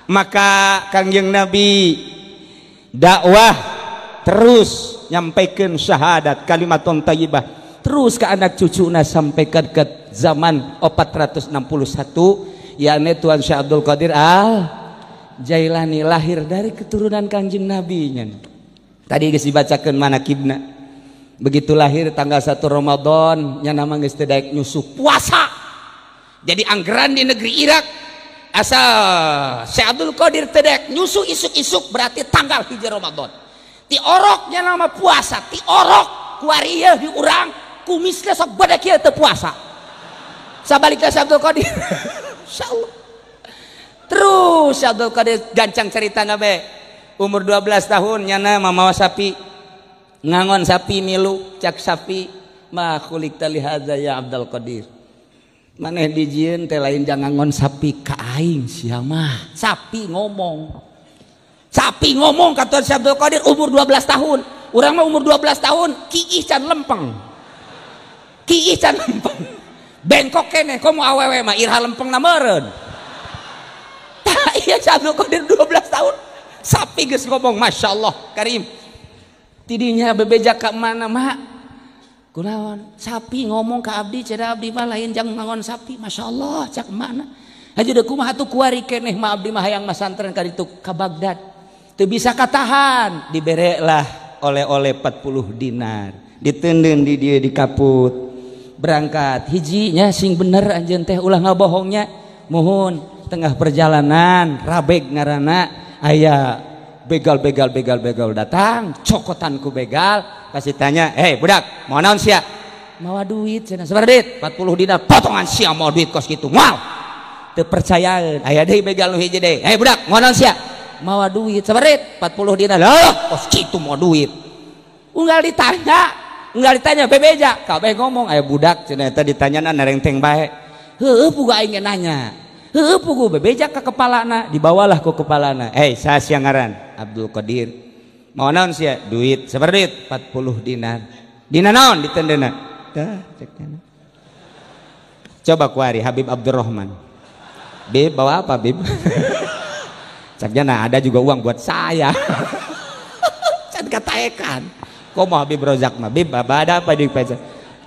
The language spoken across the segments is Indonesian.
Maka Kangjeng Nabi dakwah terus nyampaikan syahadat kalimatun thayyibah terus ke anak cucuna sampai ke zaman 461 yakni Tuan Syekh Abdul Qadir Al Jailani lahir dari keturunan Kangjeng Nabi nya. Tadi geus dibacakeun manakibna. Begitu lahir tanggal 1 Ramadan nya nama geus teu daek nyusuh puasa. Jadi anggeran di negeri Irak asal Syekh Abdul Qadir teu daek nyusuh isuk-isuk berarti tanggal 1 Ramadan. Ti oroknya nama puasa, ti orok kuarieuh di urang kumisna sok badak kieu teu puasa. Sabalikna Syekh Abdul Qadir. Insyaallah. Terus Syekh Abdul Qadir gancang cerita nabe umur 12 tahun nyana mamawa sapi ngangon sapi milu cak sapi ma khuliqta li hadza ya Abdul Qadir maneh dijieun teh lain jangan ngangon sapi ka aing sia mah sapi ngomong kata Syekh Abdul Qadir umur 12 tahun urang mah umur 12 tahun kiih can lempeng bengkok keneh komo awewe mah irha lempeng na meureun. Iya Syekh Abdul Qadir 12 tahun sapi geus ngomong Masya Allah Karim tidinya bebeja ka mana mak kunaon sapi ngomong ka abdi cenah abdi mah lain jang ngangon sapi Masya Allah cak mana aja deu kumaha tuh kuari keneh mah abdi mah hayang masantren ka ditu ka Baghdad teu bisa katahan diberelah oleh-oleh 40 dinar diteundeun di dieu di kaput berangkat hijinya sing bener anjeun teh ulah ngabohongnya mohon tengah perjalanan rabeg ngaranna aya begal datang cokotan ku begal kasih tanya budak mau naon sia mawa duit cenah sabar duit 40 dinar potongan sia mau duit kos kitu moal teu percayaan aya deui begal nu hiji deui budak mau naon sia mawa duit sabar duit 40 dinar loh kos kitu mau duit unggal ditanya bebeja kabeh ngomong aya budak cenah eta ditanyana narengteng bae heueuh puguh aing nanya puguh bebeja ke kepalana dibawalah ke kepalana saya siang ngaran Abdul Qadir mau naon sia duit sabar duit 40 dinar dina naon ditendeuna tah cekna coba kuari Habib Abdurrahman Bib bawa apa Bib caknya ada juga uang buat saya can kataekan komo Habib Rozak mah Bib ada apa di pesa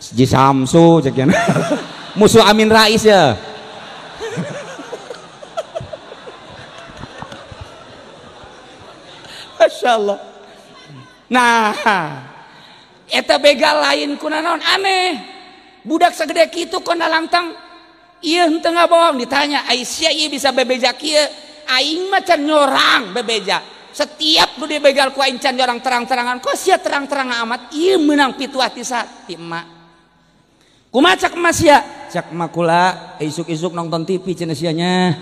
Ji Samsu caknya musuh Amin Rais ya Masya Allah. Nah, eta begal lain kunaon aneh. Budak segede kitu kona langtang. Ieu henteu ngabohong ditanya, "Aisyah ieu bisa bebeja kieu?" Aing mah can nyorang bebeja. Setiap nu dibegal ku aing can nyorang terang-terangan. Kok sia terang-terang amat? Ieu meunang pituah ti emak. Kumaha cak emak sia? Cak emak kula isuk-isuk nonton TV cenah sia nya.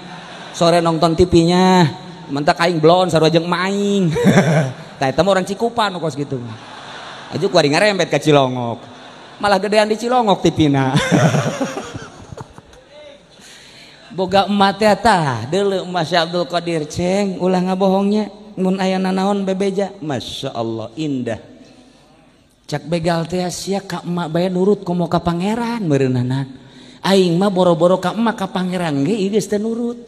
Sore nonton TV-nya. Mentak aing blon sarua jeung maing. Tah eta mah urang Cikupan kos kitu. Aju kuari ngarempet ka Cilongok. Malah gedean di Cilongok tipina. Boga emat teh tah deuleu emas Syekh Abdul Qadir ceng ulah ngabohongnya mun aya nanaon bebeja. Masya Allah indah. Cak begal teh sia ka emak bae nurut komo ka pangeran meureunanan. Aing mah boro-boro ka emak ka pangeran ge ieu geus teu nurut.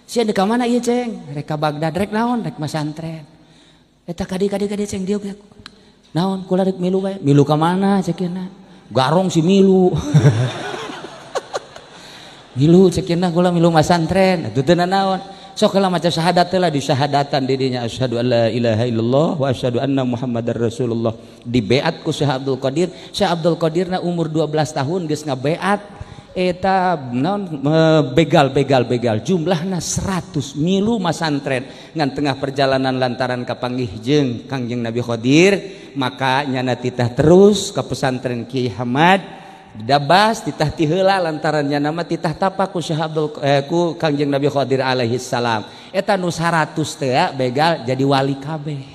Sia di kamana ieu ceng rek ka Baghdad rek naon rek masantren eta kadi ceng dia naon kula rek milu bae milu ka mana cekeuna garong si milu milu cekeuna kula milu masantren atuh teu naon sok heula maca syahadat lah di syahadatan di dinya asyhadu alla ilaha illallah wa asyhadu anna muhammadar rasulullah di beat ku Syekh Abdul Qadir. Syekh Abdul Qadirna umur 12 tahun geus ngabeat eta naon begal jumlahna 100 milu masantren ngan tengah perjalanan lantaran kapanggih jeung Kangjeng Nabi Qadir maka nyana titah terus ke pesantren Kiai Hamad dabas titah ti heula lantaran nyana mah titah tapa ku Syekh Abdul ku Kangjeng Nabi Qadir alaihi salam eta nu 100 teh begal jadi wali kabeh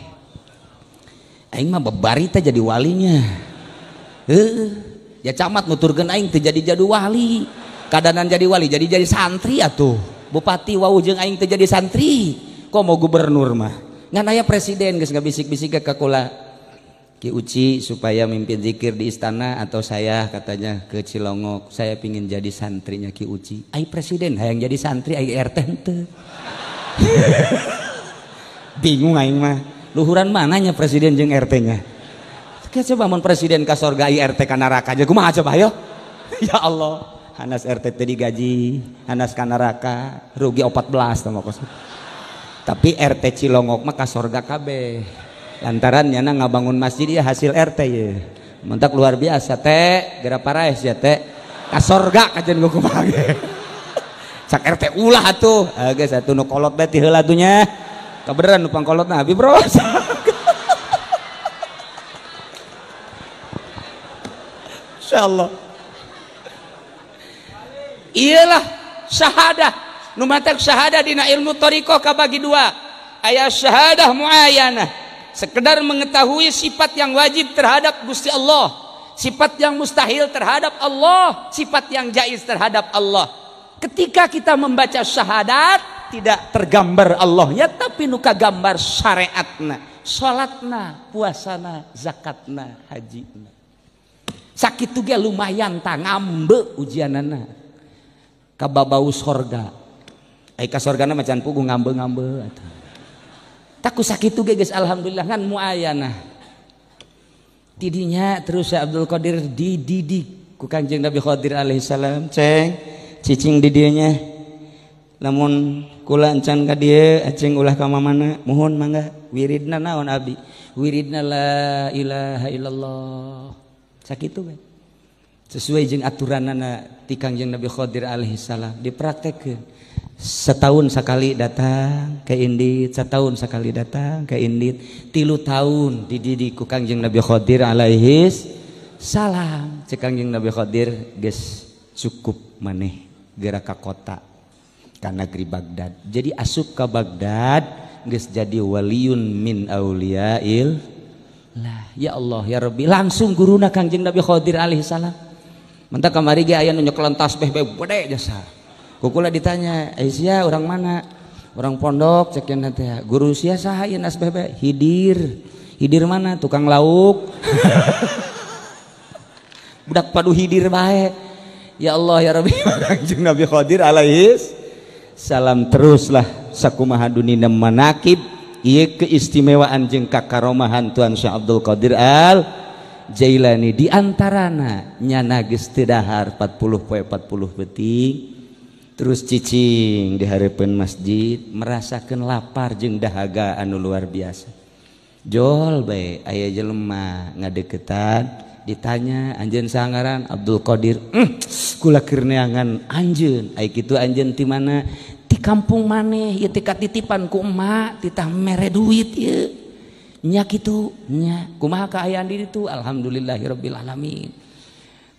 aing mah bebarita jadi walinya ya camat nuturkeun aing teu jadi wali kadanan jadi wali jadi santri atuh bupati wau jeung aing teu jadi santri komo gubernur mah ngan aya presiden geus ngabisik-bisik ka kula Ki Uci supaya mimpin zikir di istana atau saya katanya ke Cilongok saya pingin jadi santrinya Ki Uci ai presiden hayang jadi santri ai RT henteu Bingung aing mah luhuran mananya presiden jeung RT nya. Coba mun presiden ka sorga RT ka neraka aja kumaha coba ayo. Ya Allah, hanas RT teh digaji, hanas ka neraka rugi 14 tah mah. Tapi RT Cilongok mah ka sorga kabeh. Lantaran nyana ngabangun masjid ya hasil RT ya. Mentak luar biasa teh, gara paraes ya teh. Ka sorga kajen gua kumaha ge. Cak RT ulah atuh. Geus atuh nu kolot bae ti heula atuh nya. Kabeneran nu pangkolotna abi bro. Insyaallah. Iyalah syahadah. Nu matak syahadah dina ilmu thariqah kabagi dua. Aya syahadah muayyanah, sekedar mengetahui sifat yang wajib terhadap Gusti Allah, sifat yang mustahil terhadap Allah, sifat yang jaiz terhadap Allah. Ketika kita membaca syahadat tidak tergambar Allahnya, tapi nu kagambar syariatna, salatna, puasana, zakatna, hajina. Sakitu ge lumayan tah ngambe ujianana ka babau sorga. Ai ka sorgana macan pugu ngambe-ngambe atuh. Taku sakitu ge geus alhamdulillah kan muayyanah. Tidinya terus Syekh Abdul Qadir dididik ku Kanjeng Nabi Qadir alaihi salam, ceng cicing di dieu nya. Lamun kula encan ka dieu aceng ulah ka mamana, mohon mangga wiridna naon abdi? Wiridna la ilaha illallah. Sakitu we. Sesuai jeung aturanana ti Kanjeng Nabi Qadir alaihi salam dipraktekkeun. Setahun sekali datang ke Indit, setahun sekali datang ke Indit, 3 tahun dididik ku Kanjeng Nabi Qadir alaihi salam. Cek Kanjeng Nabi Qadir geus cukup maneh geura ka kota ka negeri Baghdad. Jadi asup ka Baghdad geus jadi waliun min auliyail lah. Ya Allah ya Rabbi, langsung guruna Kanjeng Nabi Qadir alaihi salam. Menta kamari ge aya nu nyekelan tasbih bae gede jasa. Kukula ditanya, "Aisyah orang mana?" "Orang pondok," cek yang teh. "Guru sia saha ieu tasbih bae?" "Hidir." "Hidir mana?" "Tukang lauk." Budak padu hidir bae. Ya Allah ya Rabbi, Kanjeng Nabi Qadir alaihi salam teruslah sakumaha dunina manakib ieu keistimewaan jeung kakaromahan Tuan Syekh Abdul Qadir Al Jailani di antarana nyana geus teu dahar 40 poe 40 peuting terus cicing di hareupeun masjid merasakeun lapar jeung dahaga anu luar biasa. Jol bae aya jelema ngadeukeutan ditanya anjeun saha ngaran? Abdul Qadir. Kula keur neangan anjeun. Ai kitu anjeun ti mana? Ti kampung maneh ieu teh katitipan ku emak titah mere duit ieu. Nya kitu nya kumaha kaayaan di ditu? Alhamdulillahirabbil alamin.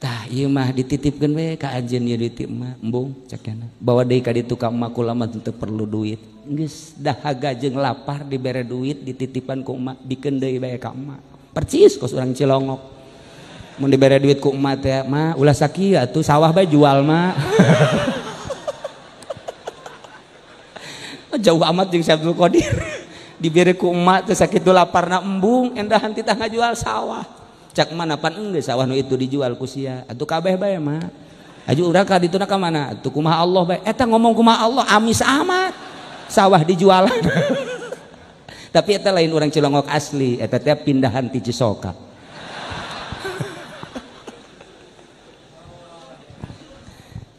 Tah ieu mah dititipkeun we ka anjeun ieu duit emak embung cekna. Bawa deui ka ditu ka emak kula mah teu perlu duit. Geus dahaga jeung lapar dibere duit dititipan ku emak bikeun deui bae ka emak. Percis kos urang Cilongok. Mun dibere duit ku emak teh mah ulah sakieu atuh sawah bae jual mah. Jauh amat jeung Syekh Abdul Qadir. Dibere ku emak teh sakitu laparna embung endahan titah ngajual sawah. Cak mana pan enggeus sawah nu itu dijual ku sia. Atuh kabeh bae mah. Aju urang ka dituna ka mana? Atuh kumaha Allah bae. Eta ngomong kumaha Allah amis amat. Sawah dijual. Tapi eta lain urang Cilongok asli, eta teh pindahan ti Cisoka.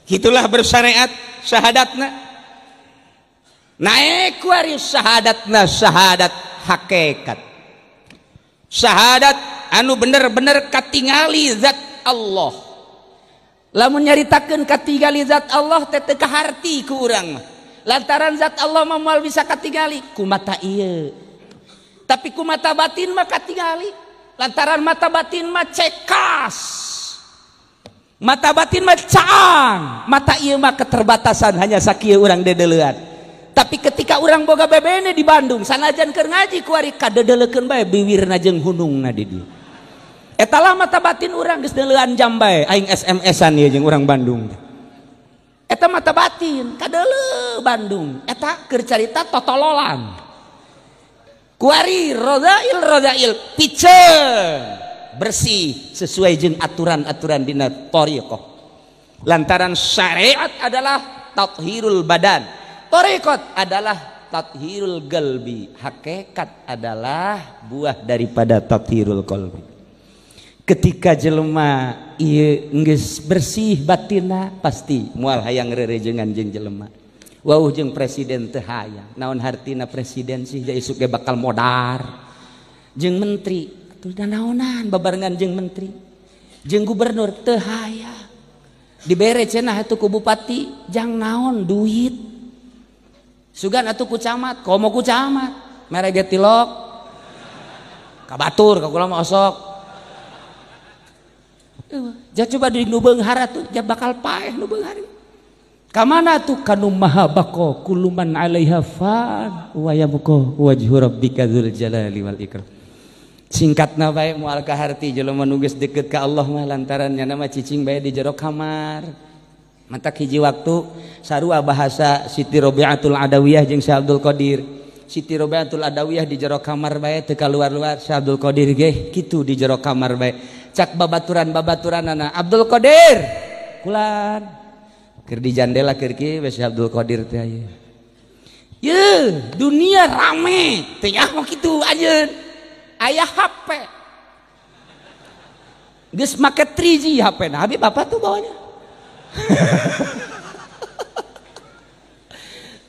Gitulah bersyariat syahadatna. Naik waris syahadatna syahadat hakikat. Syahadat anu bener-bener katingali zat Allah. Lamun nyaritakeun katingali zat Allah teh teu kaharti ku urang mah. Lantaran zat Allah mah moal bisa katingali ku mata ieu. Tapi ku mata batin mah katingali. Lantaran mata batin mah cekas. Mata batin mah caang. Mata ieu mah keterbatasan hanya sakieu urang dedeleuan. Tapi ketika orang boga bebene di Bandung sanajan keur ngaji kuari kadedelekeun bae biwirna jeung hunungna di dieu. Eta lah mata batin urang geus deuleuan jam bae aing SMS-an ieu jeung urang Bandung. Eta mata batin kadeuleu Bandung. Eta keur carita totololan. Kuari rodail piceun bersih sesuai jeung aturan-aturan dina thariqah. Lantaran syariat adalah tathhirul badan. Thariqat adalah tathirul qalbi. Hakikat adalah buah daripada tathirul qalbi. Ketika jelema ieu geus bersih batinna pasti moal hayang rerejengan jeung jelema. Wauh jeung presiden teu hayang. Naon hartina presiden sih jadi isuk ge bakal modar. Jeung menteri atuh naonan babarengan jeung menteri. Jeung gubernur teu hayang. Dibere cenah atuh ku bupati jang naon duit. Sugan atuh ku camat, komo ku camat. Mere ge tilok. Kabatur ka kula mah osok. Jah coba di nu beunghar atuh jah bakal paeh nu beunghar. Ka mana tuh kanu maha baqo kulluman 'alaiha fan wa yabqa wajhu rabbika dzul jalali wal ikram. Singkatna bae moal kaharti jelema nu geus deukeut ka Allah mah lantaran nya mah cicing bae di jero kamar. Mantak hiji waktu sarua bahasa Siti Robiatul Adawiyah jeung Syekh Abdul Qadir. Siti Robiatul Adawiyah di jero kamar bae teu kaluar-luar, Syekh Abdul Qadir ge kitu di jero kamar bae. Cak babaturan-babaturanana Abdul Qadir kulan keur di jandela keur kieu Syekh Abdul Qadir teh aya. Ye, dunia rame teh nya mah kitu anjeun. Aya HP. Geus make 3G HP-na. Habib bapak tuh bawanya.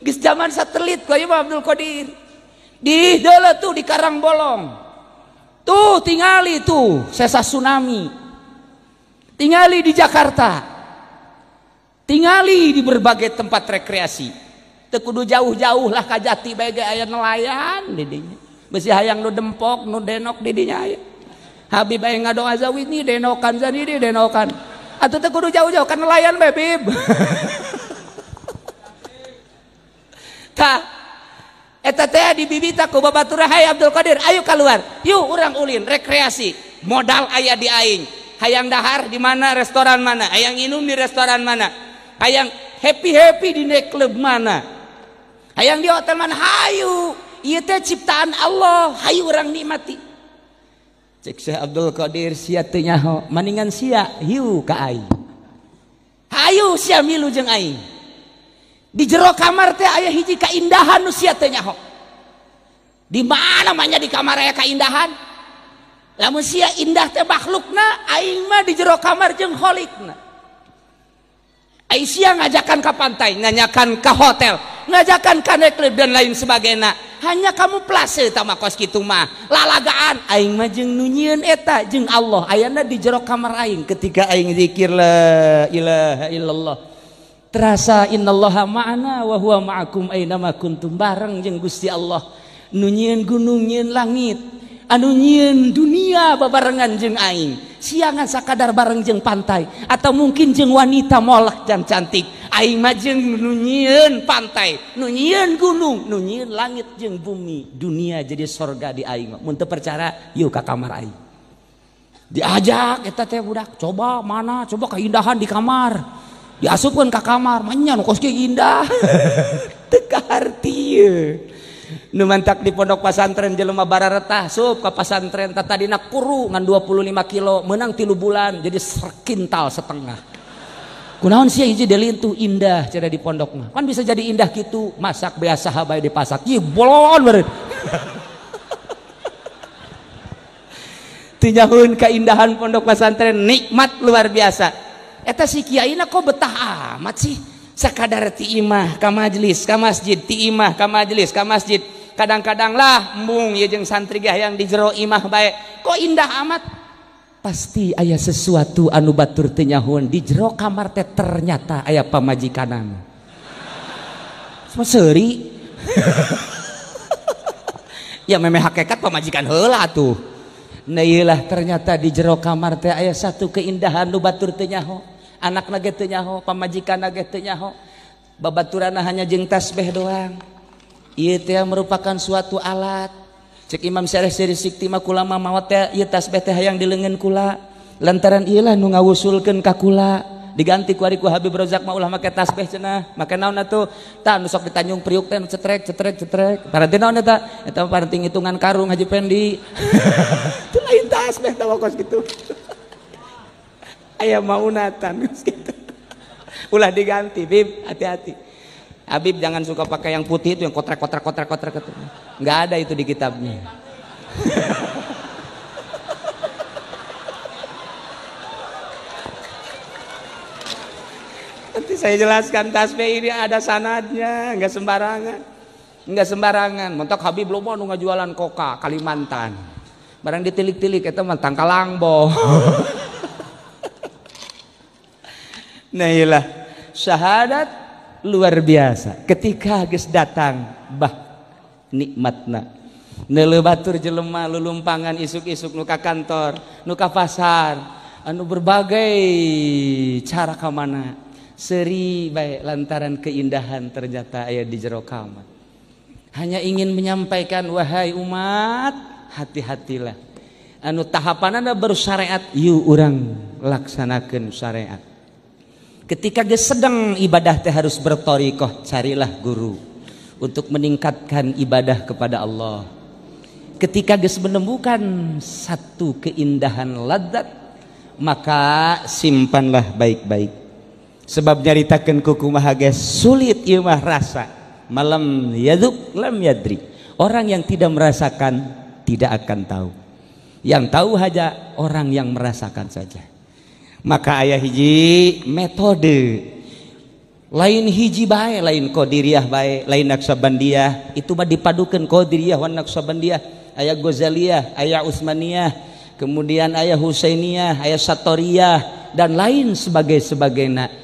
Geus zaman satelit ku ieu mah Abdul Qadir. Di deuleu tuh di Karangbolong. Tuh tingali tuh sesa tsunami. Tingali di Jakarta. Tingali di berbagai tempat rekreasi. Teu kudu jauh-jauh lah ka Jati bae ge aya nelayan di dinya. Besi hayang nu dempok nu denok di dinya aya. Habib aya ngadoa zawini denokan zanidi denokan. Atuh teu kudu jauh-jauh ka nelayan bae Bib. Tah eta teh dibibita ku babaturan hai Abdul Qadir ayo keluar yuk urang ulin rekreasi modal aya di aing hayang dahar di mana restoran mana hayang minum di restoran mana hayang happy di naik klub mana hayang di hotel mana hayu ieu teh ciptaan Allah hayu urang nikmati cek Syekh Abdul Qadir sia teu nyaho maningan sia hiu ka aing hayu sia milu jeung aing. Di jero kamar teh aya hiji kaindahan nu sia teh nyaho. Di mana manya di kamar aya kaindahan? Lamun sia indah teh makhlukna, aing mah di jero kamar jeung kholikna. Aing sia ngajakan ka pantai, ngajakan ka hotel, ngajakan ka klub dan lain sebagainya. Hanya kamu place tah mah kos kitu mah. Lalagaan aing mah jeung nu nyieun eta jeung Allah. Ayana di jero kamar aing ketika aing zikir la ilaha illallah. Terasa innallaha ma'ana wa huwa ma'akum aina ma kuntum bareng jeung Gusti Allah nu nyieun gunung nyieun langit anu nyieun dunia babarengan jeung aing siangan sakadar bareng jeung pantai atau mungkin jeung wanita molek dan cantik aing mah jeung nu nyieun pantai nu nyieun gunung nu nyieun langit jeung bumi dunia jadi surga di aing mun teu percaya yuk ka kamar aing diajak eta teh budak coba mana coba keindahan di kamar diasupkeun ka kamar manya nu kos ge indah teu kaharti nu mantak di pondok pasantren jelema bararetah sup ka pasantren tadina kuru ngan 25 kilo meunang 3 bulan jadi sekintal setengah kunaon sia hiji delintu indah cara di pondok mah kan bisa jadi indah kitu masak biasa bae di pasak ieu bolon beureun teu nyahoeun keindahan pondok pasantren nikmat luar biasa. Eta si kiaina kok betah amat sih sakadar ti imah ka majelis ka masjid ti imah ka majelis ka masjid kadang-kadang lah embung ieu jeung santri ge hayang di jero imah bae kok indah amat pasti aya sesuatu anu batur teu nyahoeun di jero kamar teh ternyata aya pamajikanan seuri ya memeh hakikat pamajikan heula tuh nah iyalah ternyata di jero kamar teh aya satu keindahan nu batur teu nyaho anak nage teu nyaho pamajikan nage teu nyaho babaturanna hanya jeung tasbih doang ieu teh merupakan suatu alat cek Imam Syarih Sikti mah kula mah maot teh ieu tasbih teh hayang dileungeun kula lantaran ieu lah nu ngawusulkeun ka kula diganti ku ari ku Habib Rozak mah ulah make tasbih cenah make naon atuh tah nu sok di Tanjung Priuk teh nu cetrek paranti naon eta paranti ngitungan karung Haji Pendi teu lain tasbih tah kos kitu aya maunatan gitu. Ulah diganti Bib hati-hati Habib jangan suka pakai yang putih itu, yang kotrek. Nggak ada itu di kitabnya. Nanti saya jelaskan tasbih ini ada sanadnya, nggak sembarangan. Mentok Habib lo mau ngajualan koka Kalimantan. Barang ditilik-tilik itu mah tangkalangbo. Nah iyalah syahadat luar biasa. Ketika geus datang bah nikmatna. Neuleuh batur jelema lulumpangan isuk-isuk nu ka kantor, nu ka pasar, anu berbagai cara ka mana. Seri bae lantaran keindahan ternyata aya di jero kamar. Hanya ingin menyampaikan wahai umat, hati-hatilah. Anu tahapanana baru syariat, yuk urang laksanakeun syariat. Ketika geus sedang ibadah teh harus bertorikoh, carilah guru untuk meningkatkan ibadah kepada Allah. Ketika geus menemukan satu keindahan ladzat, maka simpanlah baik-baik. Sebab nyaritakeun ku kumaha geus sulit ieu mah rasa. Malam yaduk lam yadri. Orang yang tidak merasakan tidak akan tahu. Yang tahu hanya orang yang merasakan saja. Maka aya hiji metode. Lain hiji bae, lain Qadiriyah bae, lain Naqsabandiyah. Itu mah dipadukeun Qadiriyah wan Naqsabandiyah. Aya Ghazaliyah, aya Utsmaniyah, kemudian aya Husainiyah, aya Satoriyah dan lain sebagainya.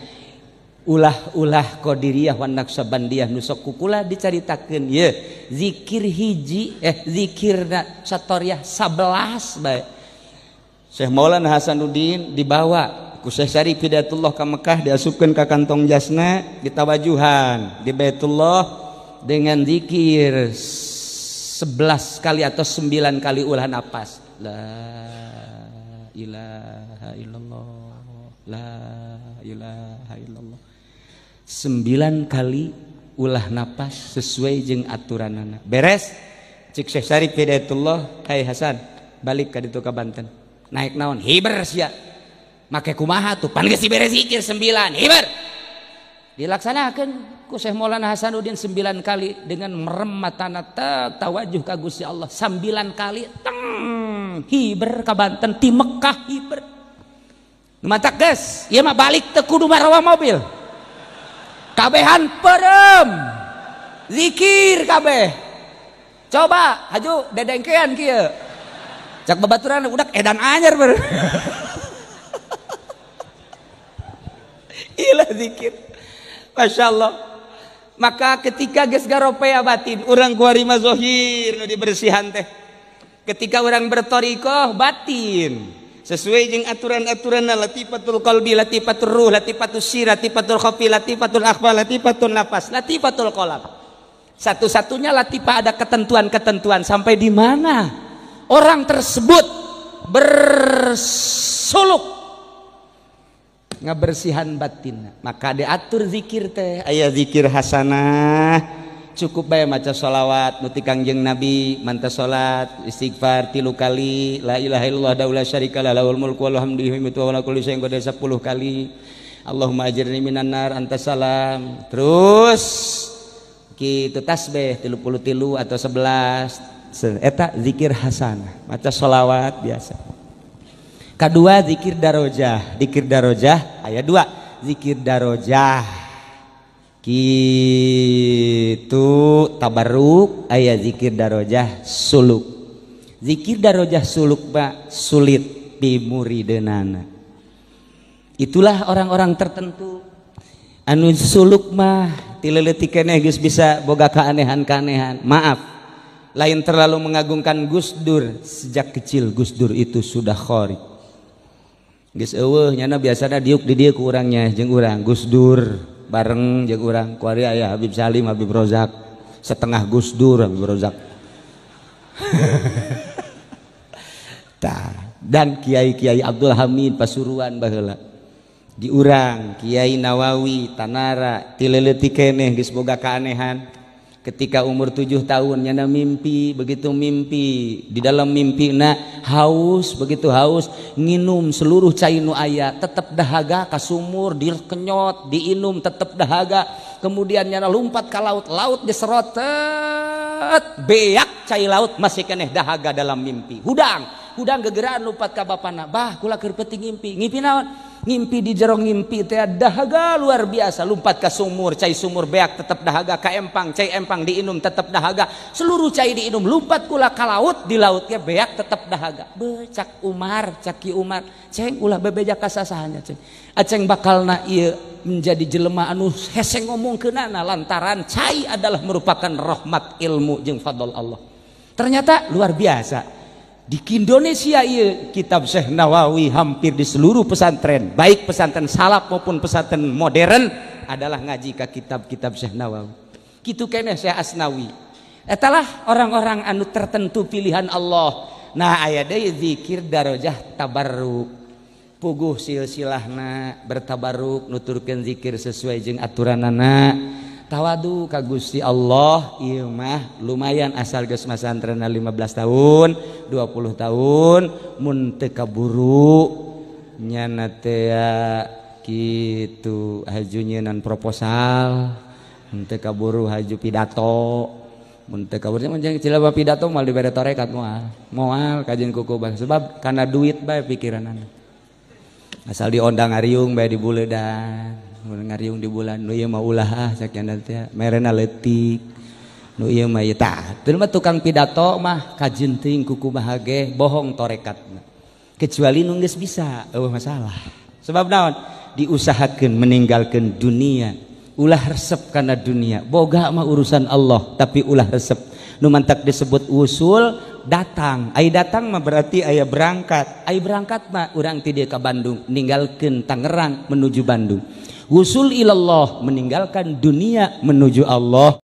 Ulah Qadiriyah wan Naqsabandiyah nu sok kukula dicaritakeun ye zikir hiji zikirna Satoriyah 11 bae. Syekh Maulana Hasanuddin dibawa ku Syekh Syarif Hidayatullah ka Mekah, diasupkeun ka kantong jasna, ditawajuhan di Baitullah dengan zikir 11 kali atau 9 kali ulah napas. La ilaha illallah, la ilaha illallah. 9 kali ulah napas sesuai jeung aturanana. Beres cik Syekh Syarif Hidayatullah, hai Hasan balik ka ditu ka Banten. Naik naon? Hiber sia. Make kumaha tuh? Pan geus beres zikir 9 hiber. Dilaksanakeun ku Syekh Maulana Hasanuddin 9 kali dengan merem matana tawajuh ka Gusti Allah. 9 kali teng hiber ka Banten ti Mekah hiber. Matak geus, ieu mah balik teu kudu marawa mobil. Kabehan perem zikir kabeh. Coba haju dedengkean kieu. Cak babaturan udak edan anyar ber. Ilah zikir. Masya Allah. Maka ketika geus garopea batin, urang kuarima zohir nu dibersihan teh. Ketika orang bertorikoh batin sesuai jeung aturan-aturanna, latifatul qalbi, latifatul ruh, latifatul sir, latifatul khafi, latifatul akhfa, latifatul nafas, latifatul qalam. Satu-satunya latifah ada ketentuan-ketentuan sampai di mana orang tersebut bersuluk ngabersihan batin. Maka diatur zikir teh, aya zikir hasanah. Cukup bae maca sholawat nuti Kangjeng Nabi, manta salat istighfar 3 kali, la ilaha illallah daula syarikalah lahul mulku wal hamdu wa ala kulli syai'in qadir 10 kali. Allahumma ajirni minan nar anta salam. Terus kitu tasbih 33 atau 11. Eta zikir hasanah, maca sholawat biasa. Kedua zikir darajah. Zikir darajah aya 2. Zikir darajah kitu tabarruk, aya zikir darajah suluk. Zikir darajah suluk mah sulit pimurideunana. Itulah orang-orang tertentu anu suluk mah tileutik keneh geus bisa boga kaanehan-kaanehan. Maaf, lain terlalu mengagungkan Gus Dur. Sejak kecil Gus Dur itu sudah khori. Geus eueuh nyana biasana diuk di dieu ku urangnya jeung urang Gus Dur bareng jeung urang kuari aya Habib Salim, Habib Rozak, setengah Gus Dur Habib Rozak. Dan Kiai Abdul Hamid Pasuruan baheula. Di urang Kiai Nawawi Tanara tileutik keneh geus boga kaanehan. Ketika umur 7 tahun nyana mimpi, begitu mimpi di dalam mimpina haus, begitu haus nginum seluruh cai nu aya, tetep dahaga ka sumur, dikenyot, diinum tetep dahaga. Kemudian nyana lumpat ka laut, laut diserot, beak cai laut masih keneh dahaga dalam mimpi. Hudang gegeraan lumpat ka bapana, bah kula keur peuting ngimpi naon? Ngimpi di jero ngimpi teh dahaga luar biasa, lumpat ka sumur, cai sumur beak tetep dahaga, ka empang, cai empang diinum tetep dahaga, seluruh cai diinum, lumpat kula ka laut, di laut ge beak tetep dahaga. Cak Umar, cak Ki Umar, ceng ulah bebeja ka sasahannya ceng. Aceng bakalna ieu menjadi jelema anu hese ngomongkeunana lantaran cai adalah merupakan rahmat ilmu jeung fadl Allah. Ternyata luar biasa. Di Indonesia iya kitab Syekh Nawawi hampir di seluruh pesantren, baik pesantren salaf maupun pesantren modern adalah ngaji ka kitab-kitab Syekh Nawawi. Kitu keneh Syekh Asnawi. Etalah orang-orang anu tertentu pilihan Allah. Nah aya deui zikir darajah tabarruk. Puguh silsilahna bertabarruk nuturkeun zikir sesuai jeung aturanana. Tawadu ka Gusti Allah ieu mah lumayan asal geus masantrenna 15 tahun 20 tahun mun teu kaburu nyana teh kitu haju nyeunan proposal, mun teu kaburu haju pidato, mun teu kaburu mah cilaba pidato mal dibere tarekat moal kajian kuku bang sebab kana duit bae pikiranana asal diondang ngariung bae dibuleudan ngariung di bulan nu ieu mah ulah sakian teh merena leutik nu ieu mah ieu tah teu mah tukang pidato mah kajeun teuing kuku bahage bohong torekatna kecuali nu geus bisa eueuh masalah sebab naon diusahakeun meninggalkeun dunia ulah resep kana dunia boga mah urusan Allah tapi ulah resep nu mantak disebut usul datang ai datang mah berarti aya berangkat ai berangkat mah urang ti dieu ka Bandung ninggalkeun Tangerang menuju Bandung. Wusul ilallah meninggalkan dunia menuju Allah.